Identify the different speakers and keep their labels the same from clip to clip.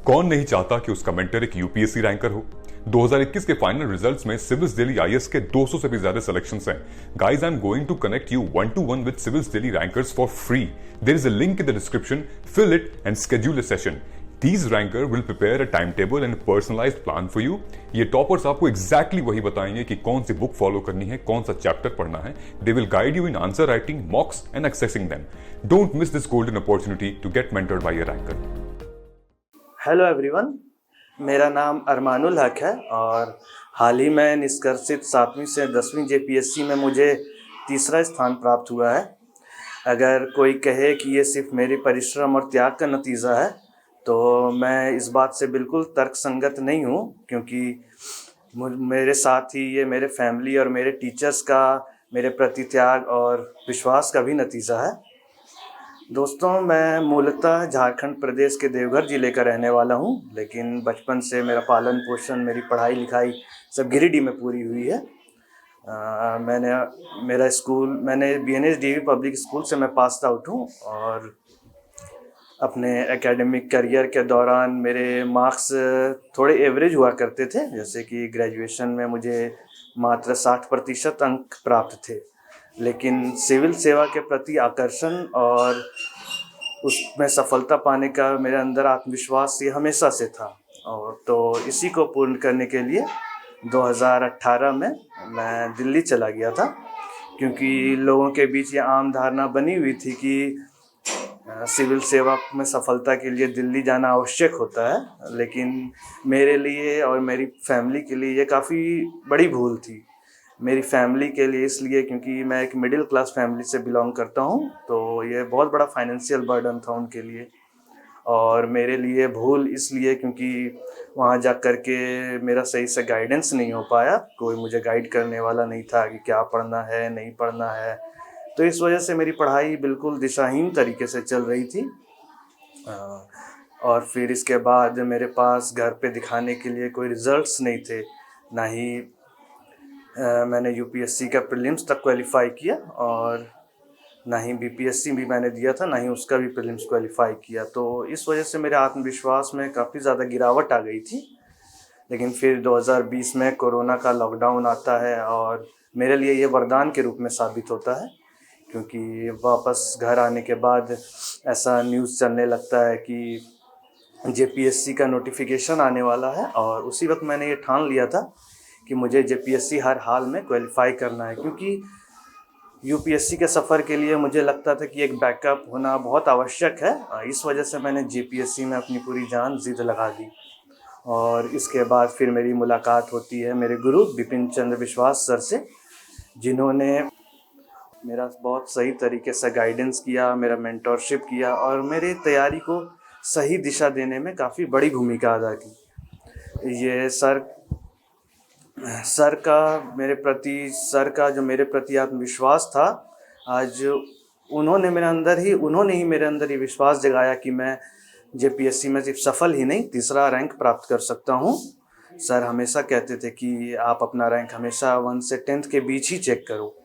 Speaker 1: कौन नहीं चाहता कि उसका मेंटर एक यूपीएससी रैंकर हो। 2021 के फाइनल रिजल्ट्स में सिविल्स दिल्ली आईएएस के 200 से भी ज्यादा सिलेक्शंस हैं। Guys, I am going to connect you 1-to-1 with Civils Delhi rankers for free. There is a link in the description, fill it and schedule a session. These ranker will prepare a timetable and a personalized plan for you. ये toppers आपको exactly वही बताएंगे कि कौन सी book follow करनी है, कौन सा चैप्टर पढ़ना है। They will guide you in answer writing, mocks and accessing them. Don't miss this golden opportunity to get mentored by a ranker.
Speaker 2: Hello everyone, मेरा नाम अरमानुल हक है और हाल ही में निष्कर्षित 7वीं से 10वीं जेपीएससी में मुझे तीसरा स्थान प्राप्त हुआ है। अगर कोई कहे कि ये सिर्फ मेरे परिश्रम और त्याग का नतीजा है तो मैं इस बात से बिल्कुल तर्कसंगत नहीं हूँ, क्योंकि मेरे साथ ही ये मेरे फैमिली और मेरे टीचर्स का मेरे प्रति त्याग और विश्वास का भी नतीजा है। दोस्तों, मैं मूलतः झारखंड प्रदेश के देवघर ज़िले का रहने वाला हूँ, लेकिन बचपन से मेरा पालन पोषण, मेरी पढ़ाई लिखाई सब गिरिडीह में पूरी हुई है। मैंने बीएनएसडीवी पब्लिक स्कूल से मैं पास आउट हूँ और अपने एकेडमिक करियर के दौरान मेरे मार्क्स थोड़े एवरेज हुआ करते थे, जैसे कि ग्रेजुएशन में मुझे मात्र 60% अंक प्राप्त थे। लेकिन सिविल सेवा के प्रति आकर्षण और उसमें सफलता पाने का मेरे अंदर आत्मविश्वास ये हमेशा से था, और तो इसी को पूर्ण करने के लिए 2018 में मैं दिल्ली चला गया था, क्योंकि लोगों के बीच ये आम धारणा बनी हुई थी कि सिविल सेवा में सफलता के लिए दिल्ली जाना आवश्यक होता है। लेकिन मेरे लिए और मेरी फैमिली के लिए ये काफ़ी बड़ी भूल थी। मेरी फैमिली के लिए इसलिए क्योंकि मैं एक मिडिल क्लास फैमिली से बिलोंग करता हूँ, तो ये बहुत बड़ा फाइनेंशियल बर्डन था उनके लिए। और मेरे लिए भूल इसलिए क्योंकि वहाँ जा कर के मेरा सही से गाइडेंस नहीं हो पाया, कोई मुझे गाइड करने वाला नहीं था कि क्या पढ़ना है, नहीं पढ़ना है। तो इस वजह से मेरी पढ़ाई बिल्कुल दिशाहीन तरीके से चल रही थी। और फिर इसके बाद मेरे पास घर पे दिखाने के लिए कोई रिजल्ट्स नहीं थे, ना ही मैंने यूपीएससी का प्रीलिम्स तक क्वालिफाई किया, और ना ही बीपीएससी भी मैंने दिया था, ना ही उसका भी प्रीलिम्स क्वालिफाई किया। तो इस वजह से मेरे आत्मविश्वास में काफ़ी ज़्यादा गिरावट आ गई थी। लेकिन फिर 2020 में कोरोना का लॉकडाउन आता है और मेरे लिए ये वरदान के रूप में साबित होता है, क्योंकि वापस घर आने के बाद ऐसा न्यूज़ चलने लगता है कि जेपीएससी का नोटिफिकेशन आने वाला है। और उसी वक्त मैंने ये ठान लिया था कि मुझे जेपीएससी हर हाल में क्वालिफाई करना है, क्योंकि यूपीएससी के सफ़र के लिए मुझे लगता था कि एक बैकअप होना बहुत आवश्यक है। इस वजह से मैंने जेपीएससी में अपनी पूरी जान जिद लगा दी। और इसके बाद फिर मेरी मुलाकात होती है मेरे गुरु बिपिन चंद्र विश्वास सर से, जिन्होंने मेरा बहुत सही तरीके से गाइडेंस किया, मेरा मेंटरशिप किया और मेरी तैयारी को सही दिशा देने में काफ़ी बड़ी भूमिका अदा की। ये सर का जो मेरे प्रति आत्मविश्वास था, आज उन्होंने ही मेरे अंदर ये विश्वास जगाया कि मैं जेपीएससी में सिर्फ सफल ही नहीं, तीसरा रैंक प्राप्त कर सकता हूँ। सर हमेशा कहते थे कि आप अपना रैंक हमेशा 1 से 10th के बीच ही चेक करो।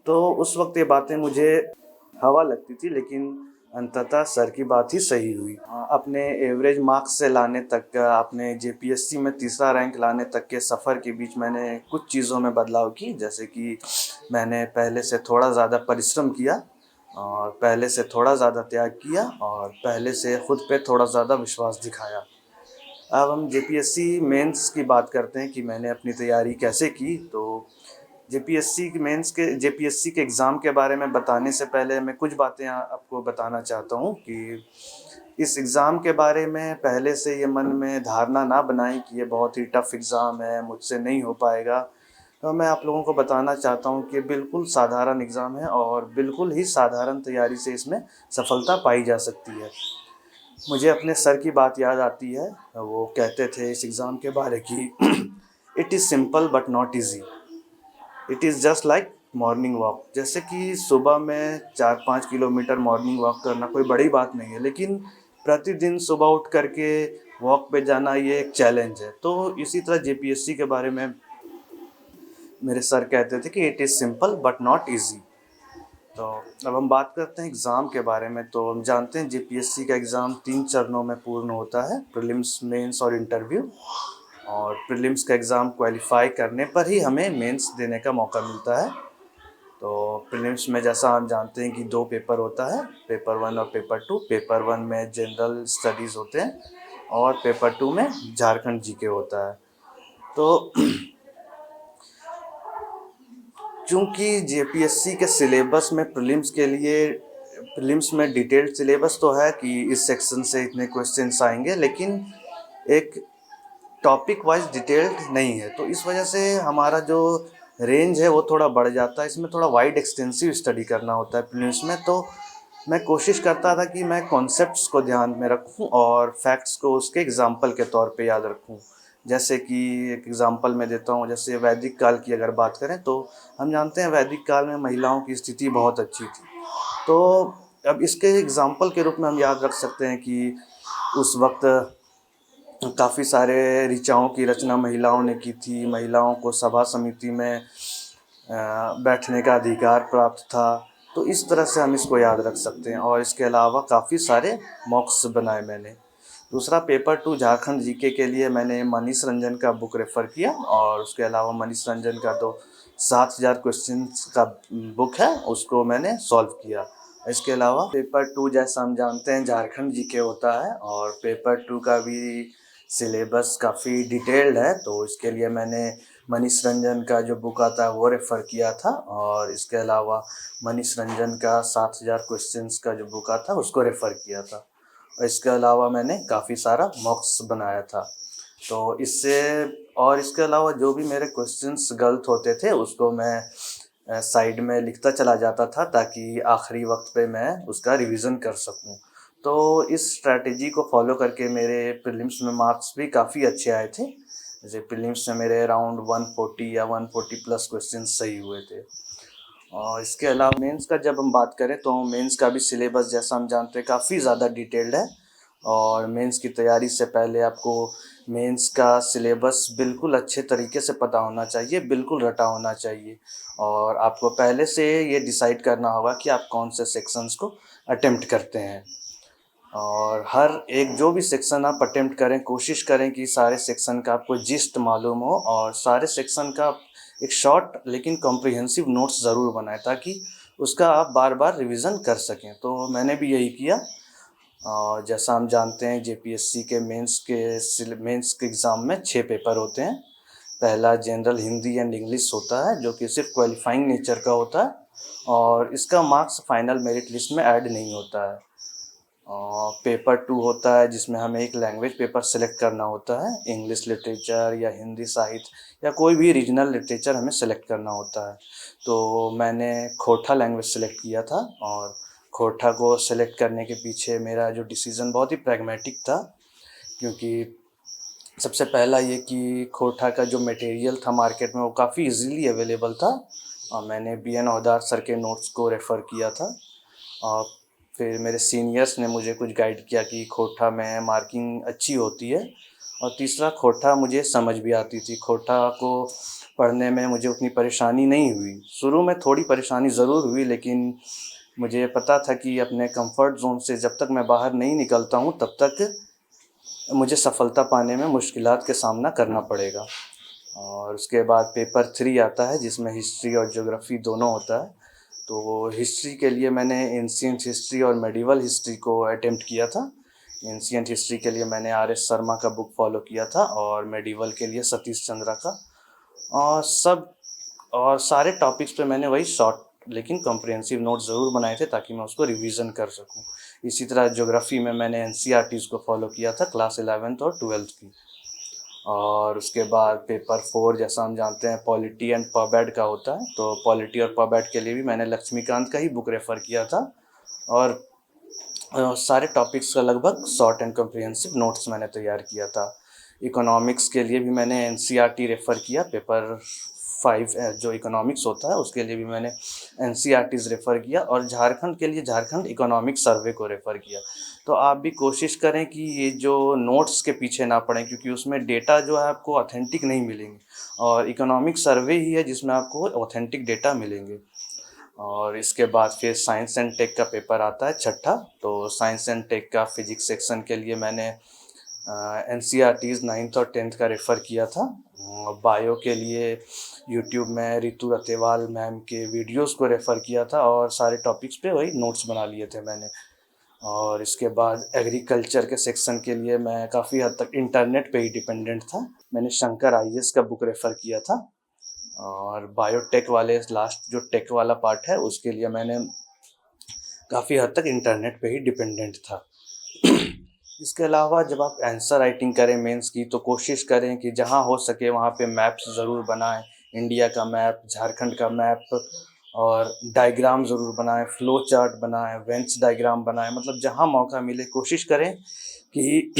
Speaker 2: तो उस वक्त ये बातें मुझे हवा लगती थी, लेकिन अंततः सर की बात ही सही हुई। अपने एवरेज मार्क्स से लाने तक, अपने जेपीएससी में तीसरा रैंक लाने तक के सफ़र के बीच मैंने कुछ चीज़ों में बदलाव की, जैसे कि मैंने पहले से थोड़ा ज़्यादा परिश्रम किया और पहले से थोड़ा ज़्यादा त्याग किया और पहले से ख़ुद पे थोड़ा ज़्यादा विश्वास दिखाया। अब हम जेपीएससी मेंस की बात करते हैं कि मैंने अपनी तैयारी कैसे की। तो जेपीएससी के एग्ज़ाम के बारे में बताने से पहले मैं कुछ बातें आपको बताना चाहता हूँ कि इस एग्ज़ाम के बारे में पहले से ये मन में धारणा ना बनाएं कि ये बहुत ही टफ़ एग्ज़ाम है, मुझसे नहीं हो पाएगा। तो मैं आप लोगों को बताना चाहता हूँ कि बिल्कुल साधारण एग्ज़ाम है और बिल्कुल ही साधारण तैयारी से इसमें सफलता पाई जा सकती है। मुझे अपने सर की बात याद आती है, वो कहते थे इस एग्ज़ाम के बारे की it is simple but not easy, it is just like morning walk. जैसे कि सुबह में 4-5 किलोमीटर मॉर्निंग वॉक करना कोई बड़ी बात नहीं है, लेकिन प्रतिदिन सुबह उठ करके वॉक पे जाना ये एक चैलेंज है। तो इसी तरह जेपीएससी के बारे में मेरे सर कहते थे कि it is simple but not easy. तो अब हम बात करते हैं एग्ज़ाम के बारे में। तो हम जानते हैं जेपीएससी का एग्ज़ाम 3 चरणों में पूर्ण होता है, प्रीलिम्स, मेंस और इंटरव्यू। और प्रीलिम्स का एग्ज़ाम क्वालिफ़ाई करने पर ही हमें मेंस देने का मौका मिलता है। तो प्रीलिम्स में जैसा हम जानते हैं कि 2 पेपर होता है, पेपर 1 और पेपर 2। पेपर 1 में जनरल स्टडीज़ होते हैं और पेपर 2 में झारखंड जीके होता है। तो चूँकि जेपीएससी के सिलेबस में प्रीलिम्स में डिटेल्ड सिलेबस तो है कि इस सेक्शन से इतने क्वेश्चंस आएंगे, लेकिन एक टॉपिक वाइज डिटेल्ड नहीं है। तो इस वजह से हमारा जो रेंज है वो थोड़ा बढ़ जाता है। इसमें थोड़ा वाइड एक्सटेंसिव स्टडी करना होता है प्रीलिम्स में। तो मैं कोशिश करता था कि मैं कॉन्सेप्ट्स को ध्यान में रखूं और फैक्ट्स को उसके एग्जाम्पल के तौर पे याद रखूं। जैसे कि एक एग्जांपल मैं देता हूँ, जैसे वैदिक काल की अगर बात करें तो हम जानते हैं वैदिक काल में महिलाओं की स्थिति बहुत अच्छी थी। तो अब इसके एग्जांपल के रूप में हम याद रख सकते हैं कि उस वक्त काफ़ी सारे ऋचाओं की रचना महिलाओं ने की थी। महिलाओं को सभा समिति में बैठने का अधिकार प्राप्त था। तो इस तरह से हम इसको याद रख सकते हैं। और इसके अलावा काफ़ी सारे मॉक्स बनाए मैंने। दूसरा, पेपर 2 झारखंड जीके के लिए मैंने मनीष रंजन का बुक रेफ़र किया और उसके अलावा मनीष रंजन का तो 7000 क्वेश्चंस का बुक है, उसको मैंने सॉल्व किया। इसके अलावा पेपर 2 जैसा हम जानते हैं झारखंड जीके होता है और पेपर 2 का भी सिलेबस काफ़ी डिटेल्ड है। तो इसके लिए मैंने मनीष रंजन का जो बुक आता है वो रेफ़र किया था और इसके अलावा मनीष रंजन का 7000 क्वेश्चंस का जो बुक आता है उसको रेफ़र किया था। और इसके अलावा मैंने काफ़ी सारा मॉक्स बनाया था। तो इसके अलावा जो भी मेरे क्वेश्चंस गलत होते थे उसको मैं साइड में लिखता चला जाता था ताकि आखिरी वक्त पे मैं उसका रिवीजन कर सकूं। तो इस स्ट्रैटेजी को फॉलो करके मेरे प्रीलिम्स में मार्क्स भी काफ़ी अच्छे आए थे। जैसे प्रीलिम्स में मेरे अराउंड 140 या 140 प्लस क्वेश्चन सही हुए थे। और इसके अलावा मेंस का जब हम बात करें तो मेंस का भी सिलेबस जैसा हम जानते हैं काफ़ी ज़्यादा डिटेल्ड है। और मेंस की तैयारी से पहले आपको मेंस का सिलेबस बिल्कुल अच्छे तरीके से पता होना चाहिए, बिल्कुल रटा होना चाहिए। और आपको पहले से ये डिसाइड करना होगा कि आप कौन से सेक्शंस को अटेम्प्ट करते हैं। और हर एक जो भी सेक्शन आप अटेम्प्ट करें, कोशिश करें कि सारे सेक्शन का आपको जिस्ट मालूम हो और सारे सेक्शन का एक शॉर्ट लेकिन कॉम्प्रिहेंसिव नोट्स ज़रूर बनाएं ताकि उसका आप बार बार रिवीजन कर सकें। तो मैंने भी यही किया। और जैसा हम जानते हैं जेपीएससी के मेंस के एग्ज़ाम में 6 पेपर होते हैं। पहला जनरल हिंदी एंड इंग्लिश होता है जो कि सिर्फ क्वालिफाइंग नेचर का होता है और इसका मार्क्स फाइनल मेरिट लिस्ट में ऐड नहीं होता है। पेपर 2 होता है जिसमें हमें एक लैंग्वेज पेपर सेलेक्ट करना होता है, इंग्लिश लिटरेचर या हिंदी साहित्य या कोई भी रीजनल लिटरेचर हमें सेलेक्ट करना होता है। तो मैंने खोरठा लैंग्वेज सेलेक्ट किया था और खोरठा को सेलेक्ट करने के पीछे मेरा जो डिसीज़न बहुत ही प्रैग्मेटिक था, क्योंकि सबसे पहला ये कि खोरठा का जो मटेरियल था मार्केट में वो काफ़ी इजीली अवेलेबल था और मैंने BN औदार सर के नोट्स को रेफ़र किया था। और फिर मेरे सीनियर्स ने मुझे कुछ गाइड किया कि खोरठा में मार्किंग अच्छी होती है। और तीसरा, खोरठा मुझे समझ भी आती थी। खोरठा को पढ़ने में मुझे उतनी परेशानी नहीं हुई। शुरू में थोड़ी परेशानी ज़रूर हुई, लेकिन मुझे पता था कि अपने कंफर्ट ज़ोन से जब तक मैं बाहर नहीं निकलता हूँ तब तक मुझे सफलता पाने में मुश्किलात के सामना करना पड़ेगा। और उसके बाद पेपर 3 आता है जिसमें हिस्ट्री और ज्योग्राफी दोनों होता है। तो हिस्ट्री के लिए मैंने एंशिएंट हिस्ट्री और मेडिवल हिस्ट्री को अटेम्प्ट किया था। एंशिएंट हिस्ट्री के लिए मैंने RS शर्मा का बुक फॉलो किया था और मेडिवल के लिए सतीश चंद्रा का। और सारे टॉपिक्स पे मैंने वही शॉर्ट लेकिन कॉम्प्रिहेंसिव नोट ज़रूर बनाए थे ताकि मैं उसको रिवीजन कर सकूं। इसी तरह ज्योग्राफी में मैंने NCERTs को फॉलो किया था क्लास 11th और 12th की। और उसके बाद पेपर 4 जैसा हम जानते हैं पॉलिटी एंड पब-एड का होता है। तो पॉलिटी और पब-एड के लिए भी मैंने लक्ष्मीकांत का ही बुक रेफ़र किया था और सारे टॉपिक्स का लगभग शॉर्ट एंड कॉम्प्रिहेंसिव नोट्स मैंने तैयार किया था। इकोनॉमिक्स के लिए भी मैंने NCERT रेफ़र किया। पेपर 5 जो इकोनॉमिक्स होता है उसके लिए भी मैंने NCERTs रेफ़र किया और झारखंड के लिए झारखंड इकोनॉमिक सर्वे को रेफ़र किया। तो आप भी कोशिश करें कि ये जो नोट्स के पीछे ना पड़ें, क्योंकि उसमें डेटा जो है आपको ऑथेंटिक नहीं मिलेंगे और इकोनॉमिक सर्वे ही है जिसमें आपको ऑथेंटिक डेटा मिलेंगे। और इसके बाद फिर साइंस एंड टेक का पेपर आता है छठा। तो साइंस एंड टेक का फिजिक्स सेक्शन के लिए मैंने NCERTs 9th और 10th का रेफ़र किया था। बायो के लिए यूट्यूब में रितु रतेवाल मैम के वीडियोस को रेफ़र किया था और सारे टॉपिक्स पे वही नोट्स बना लिए थे मैंने। और इसके बाद एग्रीकल्चर के सेक्शन के लिए मैं काफ़ी हद तक इंटरनेट पे ही डिपेंडेंट था। मैंने शंकर IAS का बुक रेफ़र किया था। और बायोटेक वाले लास्ट जो टेक वाला पार्ट है उसके लिए मैंने काफ़ी हद तक इंटरनेट पे ही डिपेंडेंट था। इसके अलावा जब आप आंसर राइटिंग करें मेंस की तो कोशिश करें कि जहाँ हो सके वहाँ पे मैप्स ज़रूर बनाएं। इंडिया का मैप, झारखंड का मैप और डायग्राम ज़रूर बनाएं, फ्लो चार्ट बनाएं, वेंस डायग्राम बनाएं। मतलब जहाँ मौका मिले कोशिश करें कि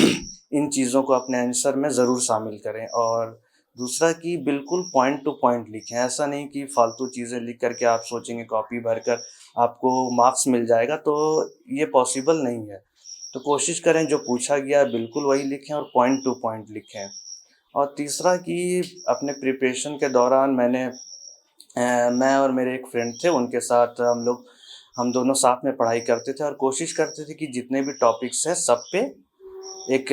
Speaker 2: इन चीज़ों को अपने आंसर में ज़रूर शामिल करें। और दूसरा कि बिल्कुल पॉइंट टू पॉइंट लिखें। ऐसा नहीं कि फालतू चीज़ें लिख कर के आप सोचेंगे कॉपी भरकर आपको मार्क्स मिल जाएगा, तो ये पॉसिबल नहीं है। तो कोशिश करें जो पूछा गया है बिल्कुल वही लिखें और पॉइंट टू पॉइंट लिखें। और तीसरा कि अपने प्रिपरेशन के दौरान मैं और मेरे एक फ्रेंड थे, उनके साथ हम दोनों साथ में पढ़ाई करते थे और कोशिश करते थे कि जितने भी टॉपिक्स हैं सब पे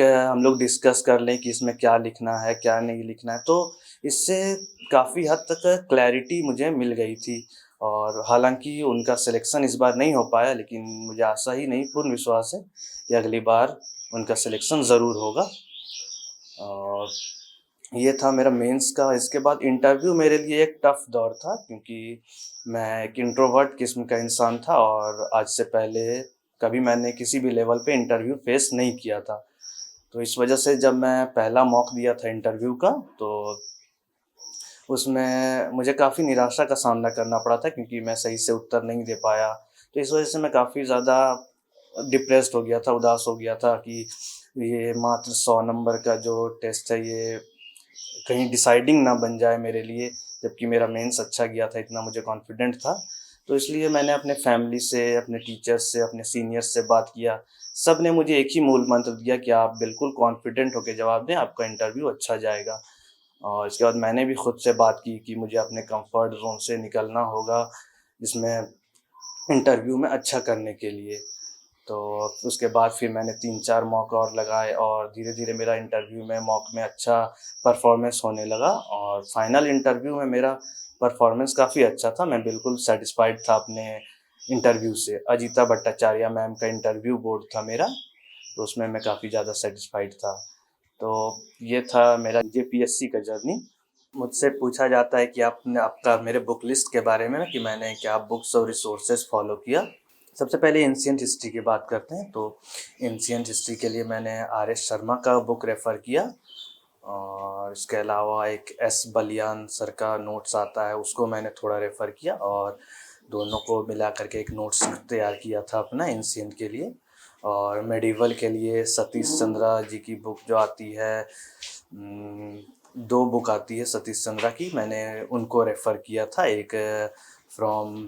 Speaker 2: हम लोग डिस्कस कर लें कि इसमें क्या लिखना है, क्या नहीं लिखना है। तो इससे काफ़ी हद तक क्लैरिटी मुझे मिल गई थी। और हालाँकि उनका सिलेक्शन इस बार नहीं हो पाया, लेकिन मुझे आशा ही नहीं पूर्ण विश्वास है कि अगली बार उनका सिलेक्शन ज़रूर होगा। और ये था मेरा मेंस का। इसके बाद इंटरव्यू मेरे लिए एक टफ़ दौर था, क्योंकि मैं एक इंट्रोवर्ट किस्म का इंसान था और आज से पहले कभी मैंने किसी भी लेवल पे इंटरव्यू फ़ेस नहीं किया था। तो इस वजह से जब मैं पहला मॉक दिया था इंटरव्यू का, तो उसमें मुझे काफ़ी निराशा का सामना करना पड़ा था, क्योंकि मैं सही से उत्तर नहीं दे पाया। तो इस वजह से मैं काफ़ी ज़्यादा डिप्रेस्ड हो गया था, उदास हो गया था कि ये मात्र 100 नंबर का जो टेस्ट है ये कहीं डिसाइडिंग ना बन जाए मेरे लिए, जबकि मेरा मेंस अच्छा गया था, इतना मुझे कॉन्फिडेंट था। तो इसलिए मैंने अपने फैमिली से, अपने टीचर्स से, अपने सीनियर्स से बात किया। सब ने मुझे एक ही मूल मंत्र दिया कि आप बिल्कुल कॉन्फिडेंट होके जवाब दें, आपका इंटरव्यू अच्छा जाएगा। और इसके बाद मैंने भी खुद से बात की कि मुझे अपने कंफर्ट ज़ोन से निकलना होगा, इसमें इंटरव्यू में अच्छा करने के लिए। तो उसके बाद फिर मैंने 3-4 मॉक और लगाए और धीरे-धीरे मेरा इंटरव्यू में मॉक में अच्छा परफ़ॉर्मेंस होने लगा और फाइनल इंटरव्यू में मेरा परफ़ॉर्मेंस काफ़ी अच्छा था। मैं बिल्कुल सैटिस्फाइड था अपने इंटरव्यू से। अजीता भट्टाचार्य मैम का इंटरव्यू बोर्ड था मेरा, तो उसमें मैं काफ़ी ज़्यादा सैटिस्फाइड था। तो ये था मेरा जेपीएससी का जर्नी। मुझसे पूछा जाता है कि आपने आपका मेरे बुक लिस्ट के बारे में कि मैंने क्या बुक्स और रिसोर्सेज़ फ़ॉलो किया। सबसे पहले एंशिएंट हिस्ट्री की बात करते हैं। तो एंशिएंट हिस्ट्री के लिए मैंने RS शर्मा का बुक रेफ़र किया और इसके अलावा एक S बलियान सर का नोट्स आता है, उसको मैंने थोड़ा रेफ़र किया और दोनों को मिला कर के एक नोट्स तैयार किया था अपना एंशिएंट के लिए। और मेडिवल के लिए सतीश चंद्रा जी की बुक जो आती है, 2 बुक आती है सतीश चंद्रा की, मैंने उनको रेफ़र किया था। एक फ्रॉम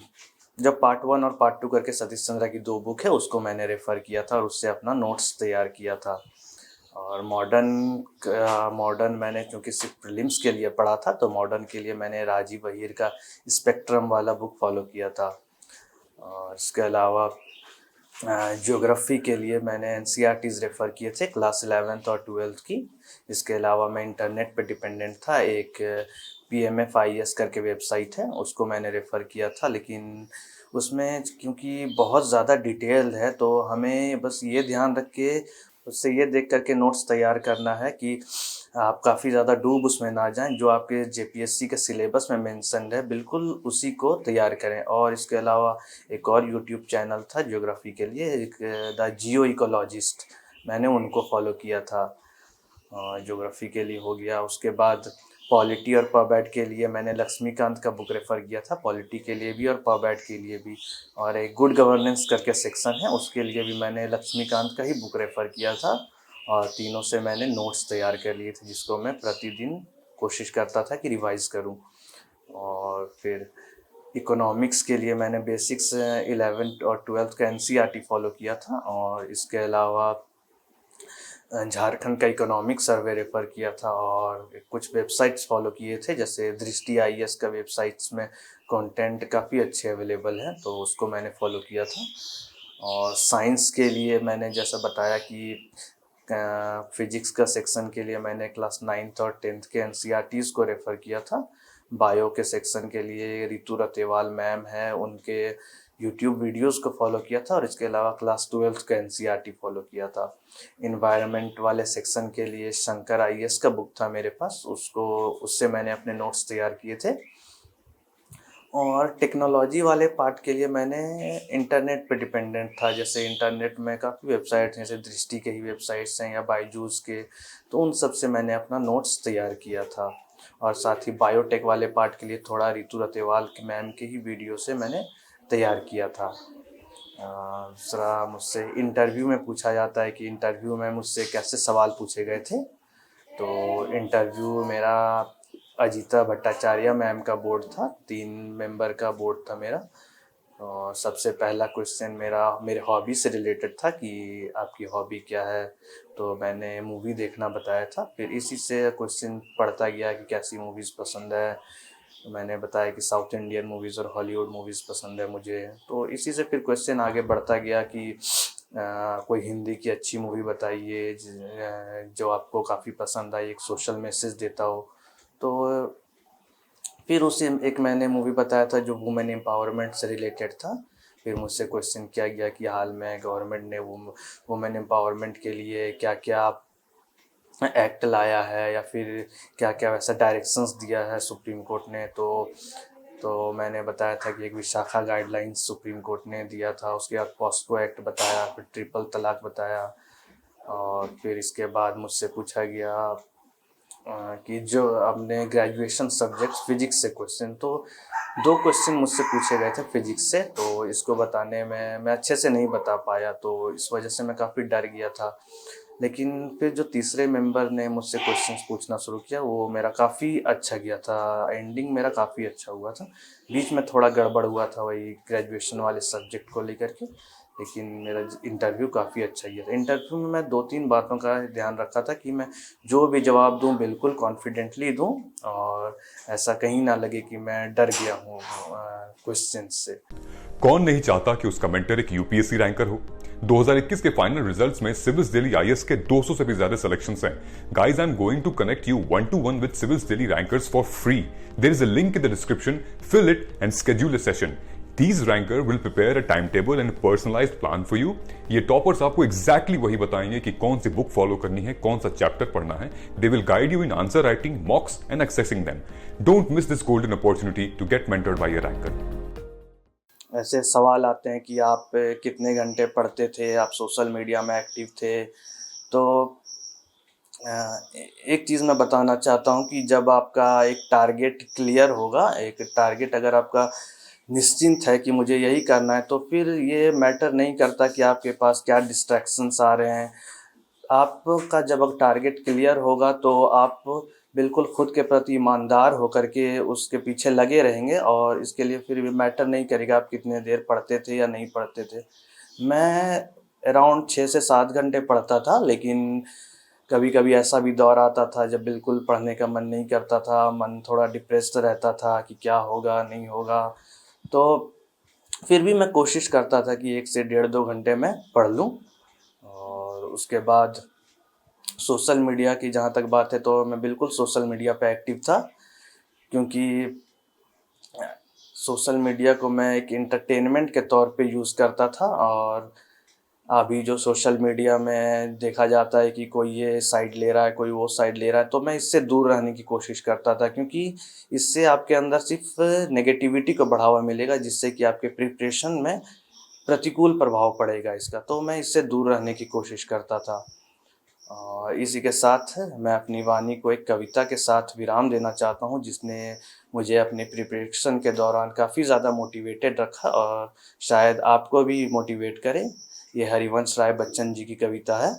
Speaker 2: जब पार्ट 1 और पार्ट 2 करके सतीश चंद्रा की 2 बुक है, उसको मैंने रेफ़र किया था और उससे अपना नोट्स तैयार किया था। और मॉडर्न मैंने क्योंकि सिर्फ प्रीलिम्स के लिए पढ़ा था, तो मॉडर्न के लिए मैंने राजीव अहीर का स्पेक्ट्रम वाला बुक फॉलो किया था। और इसके अलावा ज्योग्राफ़ी के लिए मैंने NCERTs रेफ़र किए थे क्लास 11th और 12th की। इसके अलावा मैं इंटरनेट पे डिपेंडेंट था। एक PMFIS करके वेबसाइट है, उसको मैंने रेफ़र किया था, लेकिन उसमें क्योंकि बहुत ज़्यादा डिटेल्ड है, तो हमें बस ये ध्यान रख के उससे ये देख कर के नोट्स तैयार करना है कि आप काफ़ी ज़्यादा डूब उसमें ना जाएँ। जो आपके जेपीएससी के सिलेबस में मेंशन्ड है, बिल्कुल उसी को तैयार करें। और इसके अलावा एक और यूट्यूब चैनल था ज्योग्राफ़ी के लिए, एक द जियो इकोलॉजिस्ट, मैंने उनको फॉलो किया था। ज्योग्राफ़ी के लिए हो गया। उसके बाद पॉलिटी और पबैट के लिए मैंने लक्ष्मीकांत का बुक रेफ़र किया था, पॉलिटी के लिए भी और पबैट के लिए भी। और एक गुड गवर्नेंस करके सेक्शन है, उसके लिए भी मैंने लक्ष्मीकांत का ही बुक रेफ़र किया था और तीनों से मैंने नोट्स तैयार कर लिए थे, जिसको मैं प्रतिदिन कोशिश करता था कि रिवाइज़ करूँ। और फिर इकोनॉमिक्स के लिए मैंने बेसिक्स 11th और 12th का NCERT फॉलो किया था। और इसके अलावा झारखंड का इकोनॉमिक सर्वे रेफ़र किया था और कुछ वेबसाइट्स फॉलो किए थे, जैसे दृष्टि आईएएस का वेबसाइट्स में कंटेंट काफ़ी अच्छे अवेलेबल हैं, तो उसको मैंने फॉलो किया था। और साइंस के लिए मैंने जैसा बताया कि फिज़िक्स का सेक्शन के लिए मैंने क्लास 9th और 10th के एनसीईआरटीज़ को रेफ़र किया था। बायो के सेक्शन के लिए रितु रतेवाल मैम हैं, उनके यूट्यूब वीडियोस को फॉलो किया था और इसके अलावा क्लास 12th का एनसीईआरटी फॉलो किया था। इन्वायरमेंट वाले सेक्शन के लिए शंकर आईएएस का बुक था मेरे पास, उससे मैंने अपने नोट्स तैयार किए थे। और टेक्नोलॉजी वाले पार्ट के लिए मैंने इंटरनेट पे डिपेंडेंट था, जैसे इंटरनेट में काफ़ी वेबसाइट्स हैं, जैसे दृष्टि के ही वेबसाइट्स हैं या बायजूस के, तो उन सब से मैंने अपना नोट्स तैयार किया था। और साथ ही बायोटेक वाले पार्ट के लिए थोड़ा रितु रतेवाल की मैम के ही वीडियो से मैंने तैयार किया था। दूसरा, मुझसे इंटरव्यू में पूछा जाता है कि इंटरव्यू में मुझसे कैसे सवाल पूछे गए थे, तो इंटरव्यू मेरा अजीता भट्टाचार्य मैम का बोर्ड था, 3 मेंबर का बोर्ड था मेरा। और सबसे पहला क्वेश्चन मेरा मेरे हॉबी से रिलेटेड था कि आपकी हॉबी क्या है, तो मैंने मूवी देखना बताया था। फिर इसी से क्वेश्चन पढ़ता गया कि कैसी मूवीज़ पसंद है, तो मैंने बताया कि साउथ इंडियन मूवीज़ और हॉलीवुड मूवीज़ पसंद है मुझे। तो इसी से फिर क्वेश्चन आगे बढ़ता गया कि कोई हिंदी की अच्छी मूवी बताइए जो आपको काफ़ी पसंद आई, एक सोशल मैसेज देता हो। तो फिर उसे एक मैंने मूवी बताया था जो वुमेन एम्पावरमेंट से रिलेटेड था। फिर मुझसे क्वेश्चन किया गया कि हाल में गवर्नमेंट ने वुमेन एम्पावरमेंट के लिए क्या क्या एक्ट लाया है या फिर क्या क्या वैसा डायरेक्शंस दिया है सुप्रीम कोर्ट ने। तो मैंने बताया था कि एक विशाखा गाइडलाइंस सुप्रीम कोर्ट ने दिया था, उसके बाद पॉस्को एक्ट बताया, फिर ट्रिपल तलाक बताया। और फिर इसके बाद मुझसे पूछा गया कि जो आपने ग्रेजुएशन सब्जेक्ट फिजिक्स से क्वेश्चन, तो 2 क्वेश्चन मुझसे पूछे गए थे फिजिक्स से, तो इसको बताने में मैं अच्छे से नहीं बता पाया, तो इस वजह से मैं काफ़ी डर गया था। लेकिन फिर जो तीसरे मेंबर ने मुझसे क्वेश्चंस पूछना शुरू किया, वो मेरा काफ़ी अच्छा गया था, एंडिंग मेरा काफ़ी अच्छा हुआ था। बीच में थोड़ा गड़बड़ हुआ था वही ग्रेजुएशन वाले सब्जेक्ट को लेकर के, लेकिन मेरा इंटरव्यू काफ़ी अच्छा गया था। इंटरव्यू में मैं 2-3 बातों का ध्यान रखा था कि मैं जो भी जवाब दूँ बिल्कुल कॉन्फिडेंटली दूँ और ऐसा कहीं ना लगे कि मैं डर गया हूँ क्वेश्चन से।
Speaker 1: कौन नहीं चाहता कि उसका मेंटर एक यूपीएससी रैंकर हो। 2021 के फाइनल रिजल्ट्स में सिविल्स दिल्ली आईएएस के 200 से भी ज्यादा सिलेक्शंस हैं। Guys, I am going to connect you 1-to-1 with Civils Delhi rankers for free. There is a link in the description, fill it and schedule a session. These ranker will prepare a timetable and a personalized plan for you. ये toppers आपको exactly वही बताएंगे कि कौन सी book follow करनी है, कौन सा चैप्टर पढ़ना है। They will guide you in answer writing, mocks and accessing them. Don't miss this golden opportunity to get mentored by a ranker.
Speaker 2: ऐसे सवाल आते हैं कि आप कितने घंटे पढ़ते थे, आप सोशल मीडिया में एक्टिव थे। तो एक चीज़ मैं बताना चाहता हूँ कि जब आपका एक टारगेट क्लियर होगा, एक टारगेट अगर आपका निश्चिंत है कि मुझे यही करना है, तो फिर ये मैटर नहीं करता कि आपके पास क्या डिस्ट्रैक्शंस आ रहे हैं। आपका जब टारगेट क्लियर होगा तो आप बिल्कुल खुद के प्रति ईमानदार होकर के उसके पीछे लगे रहेंगे और इसके लिए फिर मैटर नहीं करेगा आप कितने देर पढ़ते थे या नहीं पढ़ते थे। मैं अराउंड 6 से 7 घंटे पढ़ता था, लेकिन कभी-कभी ऐसा भी दौर आता था जब बिल्कुल पढ़ने का मन नहीं करता था, मन थोड़ा डिप्रेस्ड रहता था कि क्या होगा, नहीं होगा। तो फिर भी मैं कोशिश करता था कि 1 से 1.5-2 घंटे मैं पढ़ लूँ। और उसके बाद सोशल मीडिया की जहाँ तक बात है, तो मैं बिल्कुल सोशल मीडिया पे एक्टिव था, क्योंकि सोशल मीडिया को मैं एक एंटरटेनमेंट के तौर पे यूज़ करता था। और अभी जो सोशल मीडिया में देखा जाता है कि कोई ये साइड ले रहा है, कोई वो साइड ले रहा है, तो मैं इससे दूर रहने की कोशिश करता था, क्योंकि इससे आपके अंदर सिर्फ नेगेटिविटी को बढ़ावा मिलेगा, जिससे कि आपके प्रिपरेशन में प्रतिकूल प्रभाव पड़ेगा इसका। तो मैं इससे दूर रहने की कोशिश करता था। और इसी के साथ मैं अपनी वाणी को एक कविता के साथ विराम देना चाहता हूँ, जिसने मुझे अपने प्रिपरेशन के दौरान काफ़ी ज़्यादा मोटिवेटेड रखा और शायद आपको भी मोटिवेट करे। ये हरिवंश राय बच्चन जी की कविता है।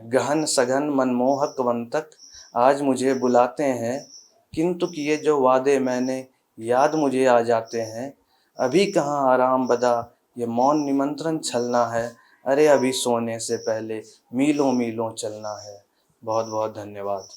Speaker 2: गहन सघन मनमोहक वंतक आज मुझे बुलाते हैं, किंतु किए जो वादे मैंने याद मुझे आ जाते हैं। अभी कहाँ आराम बदा, ये मौन निमंत्रण छलना है, अरे अभी सोने से पहले मीलों मीलों चलना है। बहुत बहुत धन्यवाद।